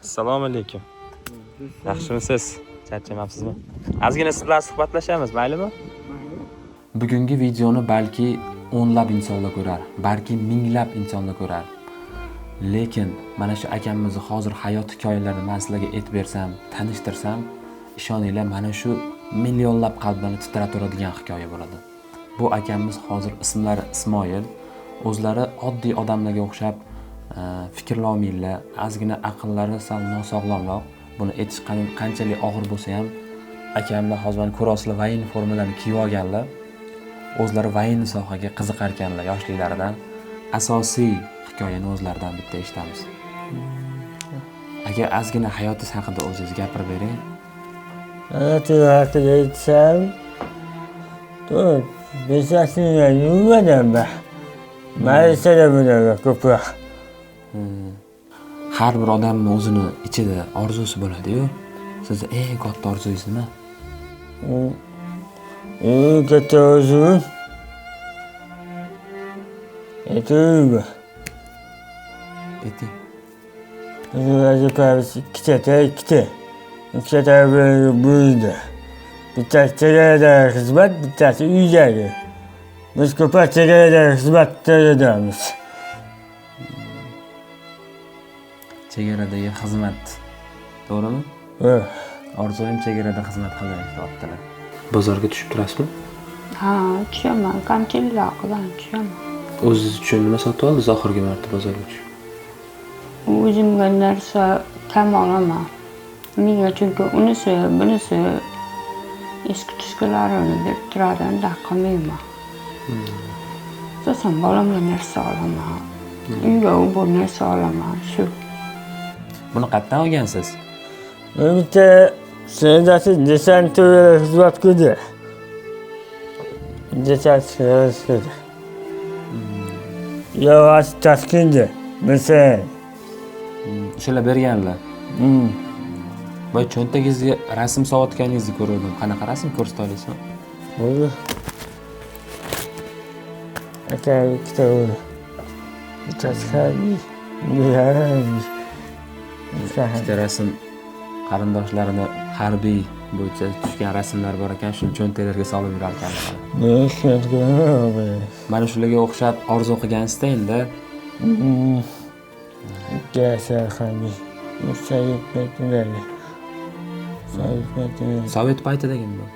Assalomu alaykum. Yaxshimisiz? Charchamabsizmi? Ozgina siz bilan suhbatlashamiz, maylimi? Bugungi videoni balki o'nlab insonlar ko'rar, balki minglab insonlar ko'rar. Lekin mana shu akamizni hozir hayot hikoyalarini men sizlarga aytib bersam, tanishtirsam, ishoninglar, mana shu millionlab qalblarni titraturadigan hikoya bo'ladi. Bu akamiz hozir ismlari Ismoil, o'zlari oddiy odamlarga o'xshab fikrlovminglar, ozgina aqllari sal nosog'lomroq. Buni aytish qanchalik og'ir bo'lsa ham, akamlar hozir mana ko'rasizlar, vayn formalarni kiyib olganlar. O'zlari vayn sohaga qiziqar ekanlar yoshliklaridan. Asosiy hikoyani o'zlaridan bitta eshitamiz. Aka, ozgina hayotingiz haqida o'zingiz gapirib bering. Hayotim haqida aytsam, to'rt, 5 yoshimda yurmadim ben. Madrasada bo'laman ko'proq. Har bir odamning o'zini ichida orzusi bo'ladi-yu. Sizning eng katta orzungiz nima? Eng katta orzum aytaymi? Ayting. O'zimiz ikkita bo'ldi. Bittasi chegarada xizmat, bittasi uydagi. Biz ko'proq chegarada xizmatda edamiz. Chegaradagi xizmat. To'g'rimi? Orzuim chegarada xizmat qilish deyaptilar. Bozorga tushib turasizmi? Ha, tushaman. Qanchalik qilan tushaman. O'zingiz uchun nima sotib oldingiz oxirgi marta bozorga tushib? O'zimga narsa kam olaman. Menga chunki unisi, bunisi eski tuskalarini deb turadi, unda qilmayman. Asosan bolamga narsa olaman. Uyga u narsa olaman, shu. Buni qayerdan olgansiz? Bitta senasi desantga xizmat qildi. Desantga. Yavaş taskindi. Mesela. O'shalar berganlar. Voy, cho'ntagingizga rasm solayotganingizni ko'rdim. Qanaqa rasm ko'rsata olasizmi? Bo'ldi. Aka, ikkita bo'ldi. Bittasi Ikkita rasm qarindoshlarini harbiy bo'yicha tushgan rasmlar bor ekan, shuni cho'ntaklarga solib yurar ekanlar. Mana shularga o'xshab orzu qilgansizda endi. Sovet paytidagimi bu?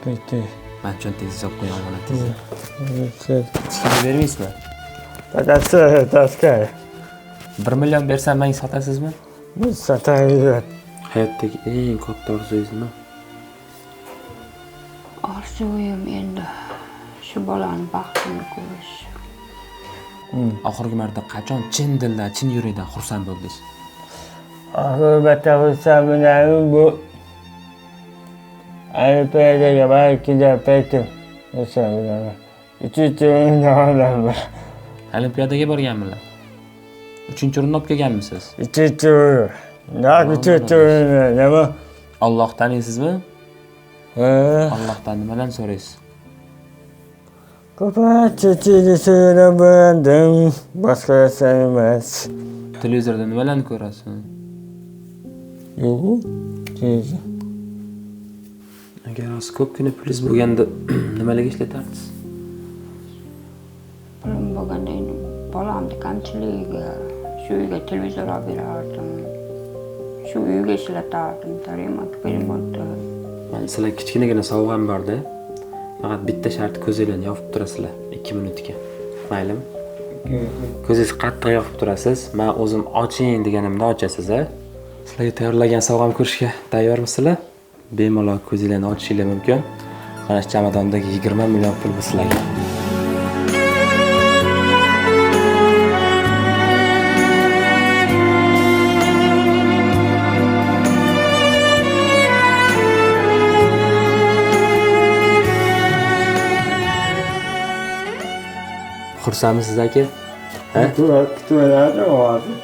Paytda. Men cho'ntagingizga solib qo'yaman onatingizni. Ichkiga bermaysizmi? Taska. 1 million bersam menga sotasizmi? Biz sotamiz. Hayotdagi eng katta orzungiz nima? Orzuyim endi shu bolani baxtini ko'rish. Oxirgi marta qachon chin dildan, chin yurakdan xursand bo'ldingiz? Oxirgi xursandman bu. Olimpiadaga barikida paytim. Xursandman. 3 o'rinni olaman. Olimpiadaga borganmilar? 3-o'rinni olib kelganmisiz? 3-o'rin. Nima? Alloh taniysizmi? Allohdan nimadan so'raysiz? Ko'proq chechini so'radim, boshqa narsa emas. Televizorda nimalarni ko'rasiz? Yo'q. Agar hozir ko'pgina pulingiz bo'lganda nimalarga ishlatardingiz? Pulim bo'lganda endi bolamni kamchiligiga shu uyga televizor olib berardim. Shu uyga ishlatardim, remontda. Men sizlar kichkinagina sovg'am bor-da. Faqat bitta sharti, ko'zinglarni yopib turasizlar 2 minutga. Maylimi? Ko'zingizni qattiq yopib turasiz. Men o'zim oching deganimda ochasiz, a? Sizlarga tayyorlagan sovg'am ko'rishga tayyormisizlar? Bemalol ko'zinglarni ochishinglar mumkin. Mana shu chamadondagi 20 million pul bu sizlarga. Xursandmisiz aka? Ha? Kutuvlardi hozir.